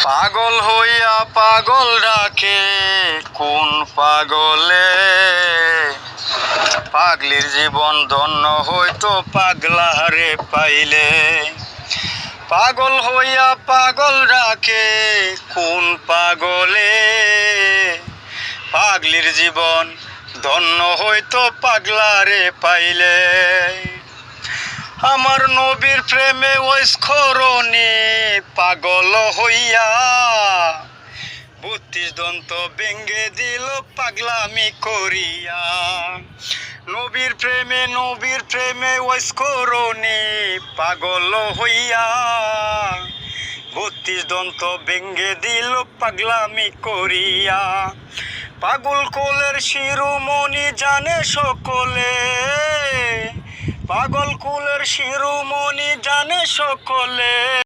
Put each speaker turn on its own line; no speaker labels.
পাগল হইয়া পাগল ডাকে কোন পাগলে, পাগলির জীবন ধন্য হইতো পাগলারে পাইলে। পাগল হইয়া পাগল ডাকে কোন পাগলে, পাগলির জীবন ধন্য হইতো পাগলারে পাইলে। আমার নবীর প্রেমে ওইস্খরণে পাগল হইয়া ৩২ দন্ত ভেঙ্গে দিল পাগলামি করিয়া। নবীর প্রেমে ওইস্খরণে পাগল হইয়া ৩২ দন্ত ভেঙ্গে দিল পাগলামি করিয়া। পাগল কোলের শিরোমণি জানে সকলে, পাগল কুলের শিরোমণি জানে সকলে।